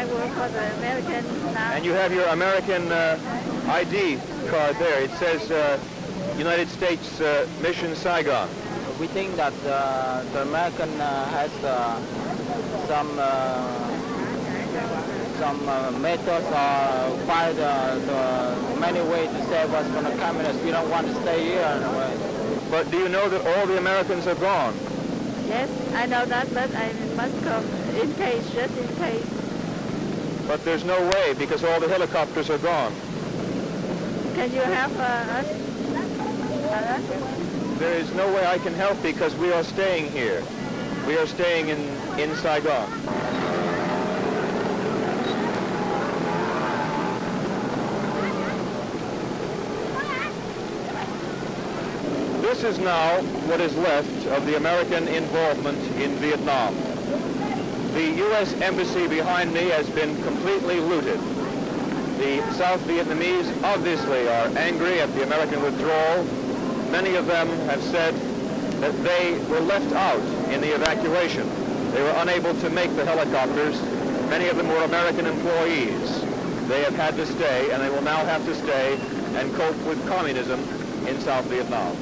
I work for the American now. And you have your American ID card there. It says United States Mission Saigon. We think that the American has some methods or find many ways to save us from the communists. We don't want to stay here anyway. But do you know that all the Americans are gone? Yes, I know that, but I must come in case, just in case. But there's no way because all the helicopters are gone. Can you help us? There is no way I can help because we are staying here. We are staying in Saigon. This is now what is left of the American involvement in Vietnam. The U.S. embassy behind me has been completely looted. The South Vietnamese obviously are angry at the American withdrawal. Many of them have said that they were left out in the evacuation. They were unable to make the helicopters. Many of them were American employees. They have had to stay, and they will now have to stay and cope with communism in South Vietnam.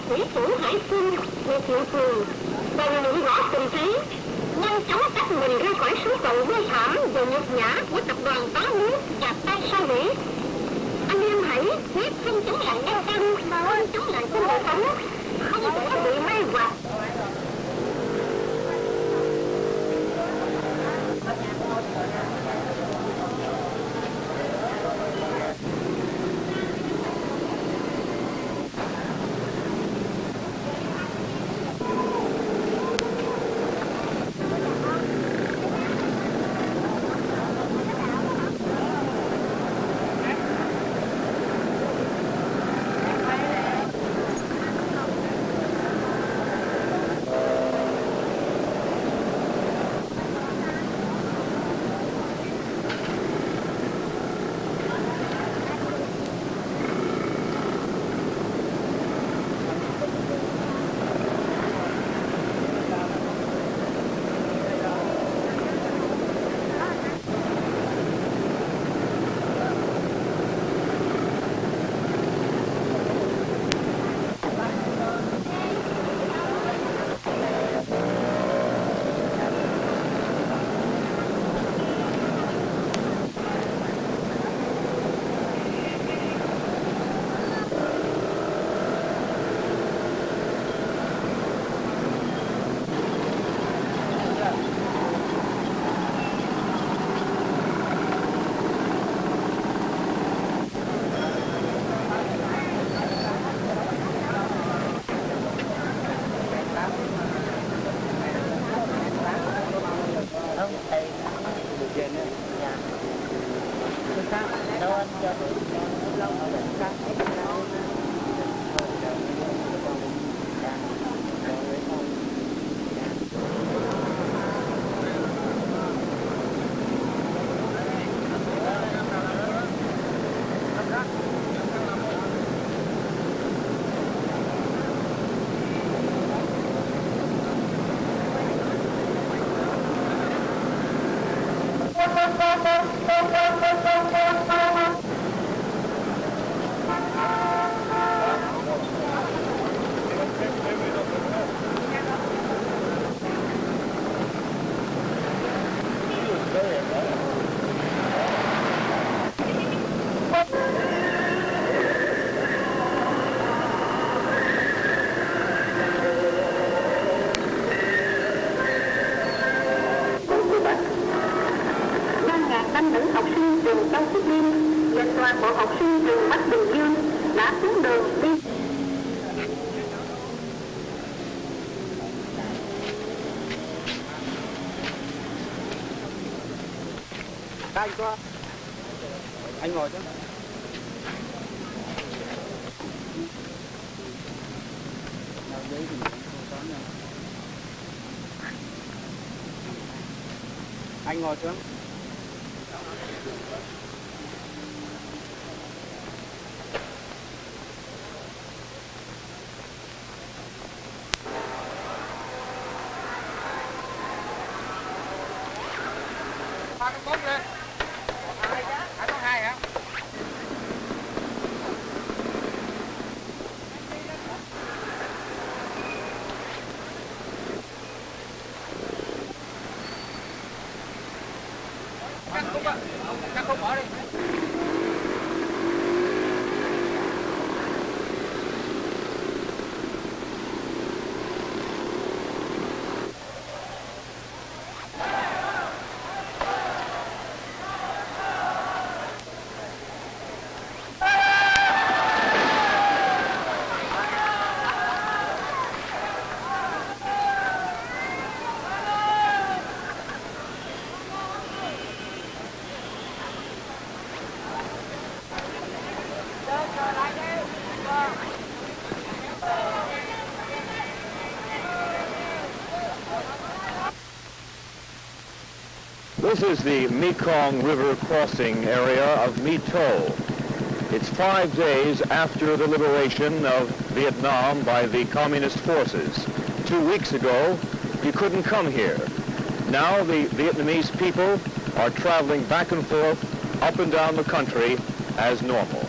thủy thủ hải quân Việt Nam Thường đồng lượng gõ tình thế, nhanh chóng tách mình ra khỏi số phận vô thảm và nhục nhã của tập đoàn tá nước và tay sao Mỹ. Anh em hãy quyết không chống lại nhân dân mà không chống lại quân đội Thống, không để bị mê hoặc. Anh có. Anh ngồi chứ. Anh ngồi xuống. This is the Mekong River crossing area of Me To. It's 5 days after the liberation of Vietnam by the communist forces. 2 weeks ago, you couldn't come here. Now the Vietnamese people are traveling back and forth, up and down the country as normal.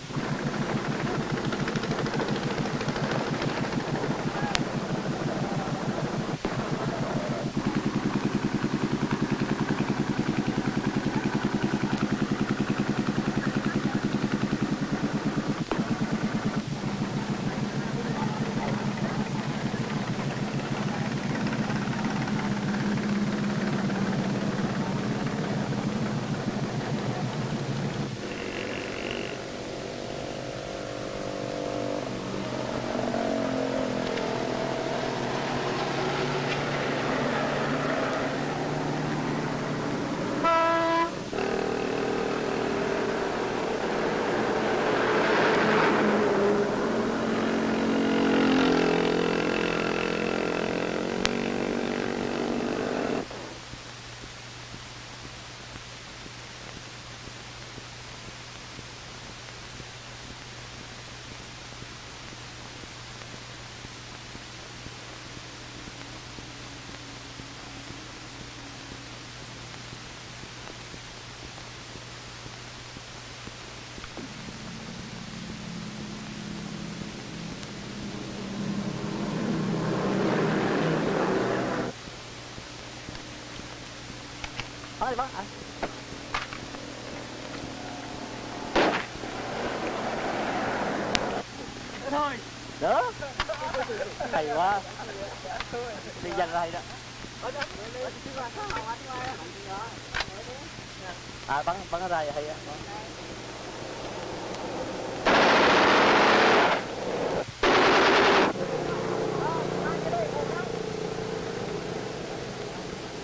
Bắn đi bắn. Thôi. Đỡ. Hay quá. Đi dành ra hay đó. À bắn ở đây hay á.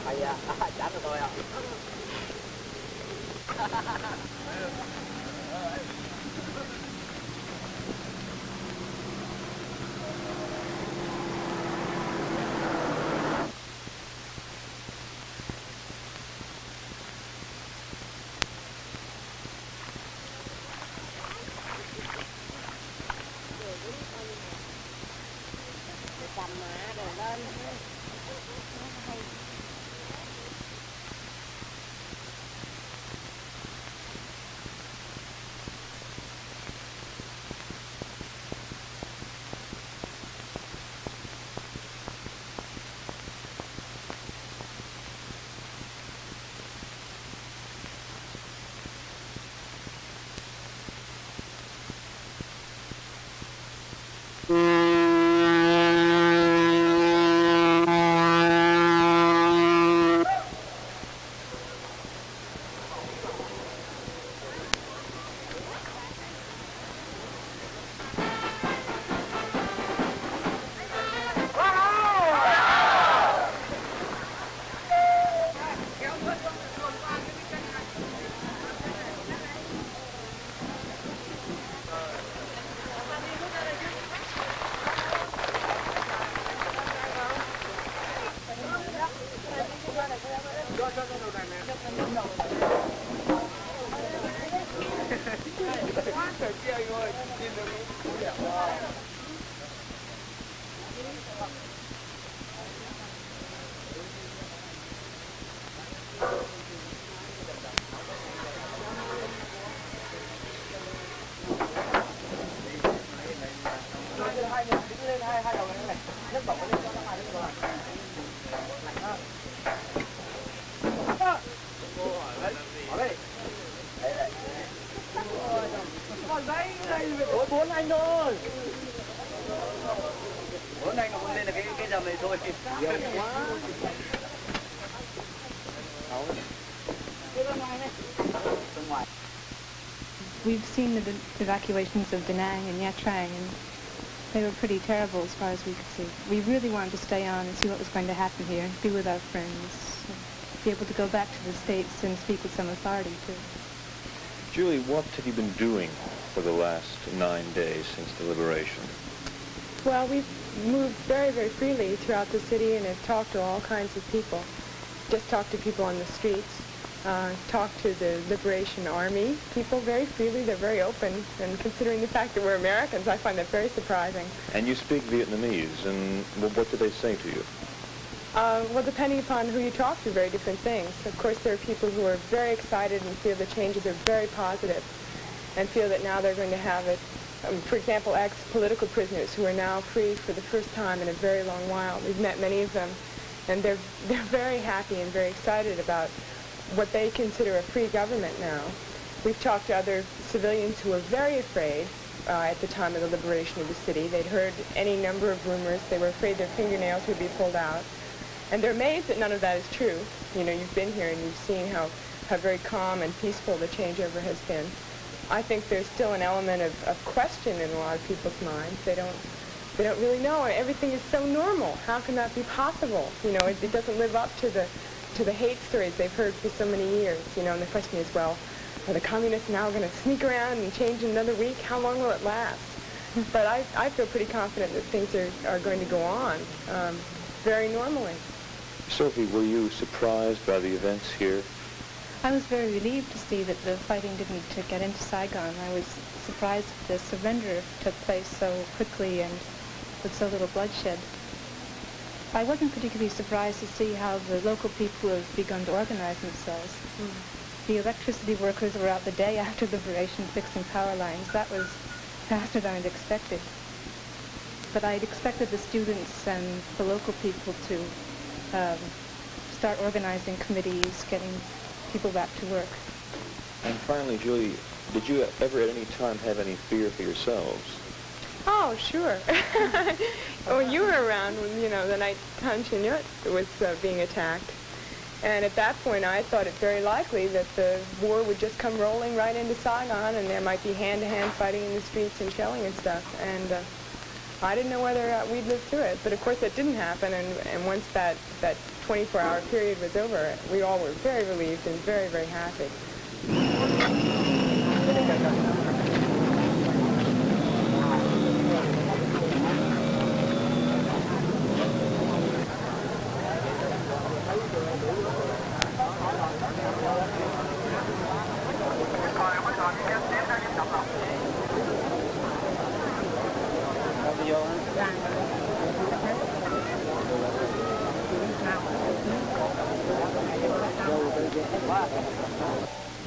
Hay à, chán rồi tôi à. Bốn anh thôi. Bốn anh mà muốn lên là cái dầm này thôi. We've seen the evacuations of Da Nang and Nha Trang, and they were pretty terrible as far as we could see. We really wanted to stay on and see what was going to happen here, and be with our friends, and be able to go back to the States and speak with some authority too. Julie, what have you been doing for the last 9 days since the liberation? Well, we've moved very, very freely throughout the city and have talked to all kinds of people. Just talked to people on the streets, talked to the Liberation Army people very freely. They're very open, and considering the fact that we're Americans, I find that very surprising. And you speak Vietnamese, and what did they say to you? Well, depending upon who you talk to, very different things. Of course, there are people who are very excited and feel the changes are very positive, and feel that now they're going to have it. For example, ex-political prisoners who are now free for the first time in a very long while. We've met many of them, and they're very happy and very excited about what they consider a free government now. We've talked to other civilians who were very afraid at the time of the liberation of the city. They'd heard any number of rumors. They were afraid their fingernails would be pulled out. And they're amazed that none of that is true. You know, you've been here and you've seen how very calm and peaceful the changeover has been. I think there's still an element of question in a lot of people's minds. They don't really know. Everything is so normal. How can that be possible? You know, it doesn't live up to the hate stories they've heard for so many years. You know, and the question is, well, are the communists now going to sneak around and change in another week? How long will it last? But I feel pretty confident that things are going to go on very normally. Sophie, were you surprised by the events here? I was very relieved to see that the fighting didn't get into Saigon. I was surprised that the surrender took place so quickly and with so little bloodshed. I wasn't particularly surprised to see how the local people have begun to organize themselves. The electricity workers were out the day after liberation fixing power lines. That was faster than I'd expected. But I'd expected the students and the local people to start organizing committees, getting people back to work. And finally, Julie, did you ever at any time have any fear for yourselves? Oh, sure. Well, you were around when, you know, the night Thống Nhất was being attacked. And at that point, I thought it very likely that the war would just come rolling right into Saigon, and there might be hand-to-hand fighting in the streets and shelling and stuff. And I didn't know whether we'd live through it. But of course, that didn't happen. And once that 24-hour period was over, we all were very relieved and very, very happy.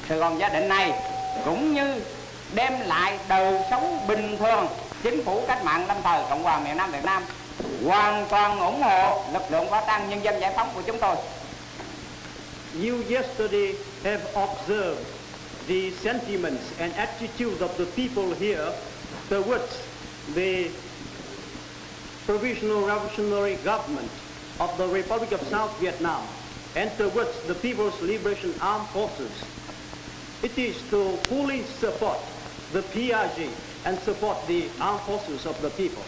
Sài Gòn gia định này cũng như đem lại đời sống bình thường. Chính phủ cách mạng lâm thời Cộng hòa miền Nam Việt Nam hoàn toàn ủng hộ lực lượng võ trang nhân dân giải phóng của chúng tôi. You yesterday have observed the sentiments and attitude of the people here towards the Provisional Revolutionary Government of the Republic of South Vietnam and towards the People's Liberation Armed Forces. It is to fully support the PRG and support the armed forces of the people.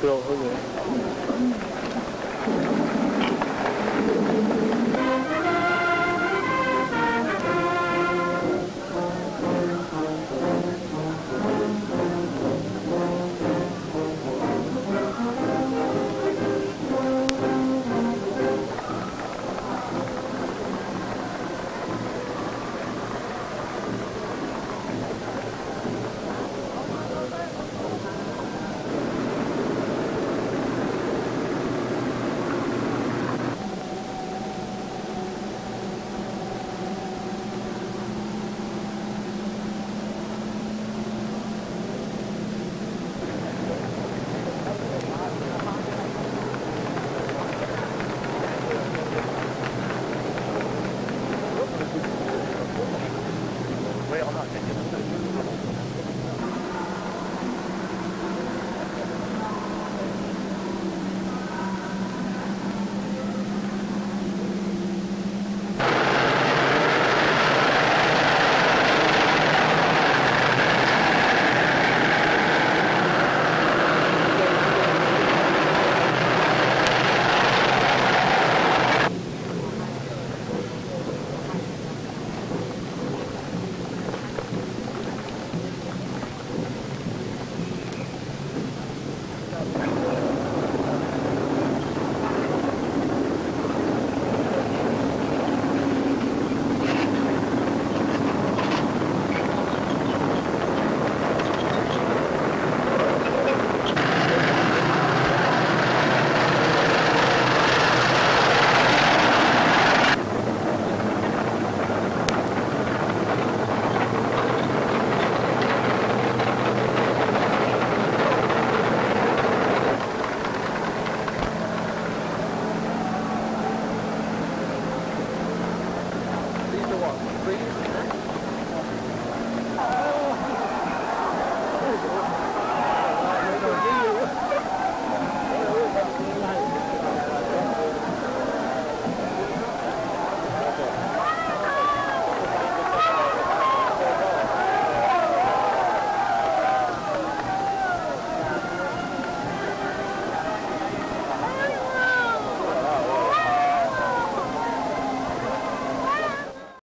Micro hơi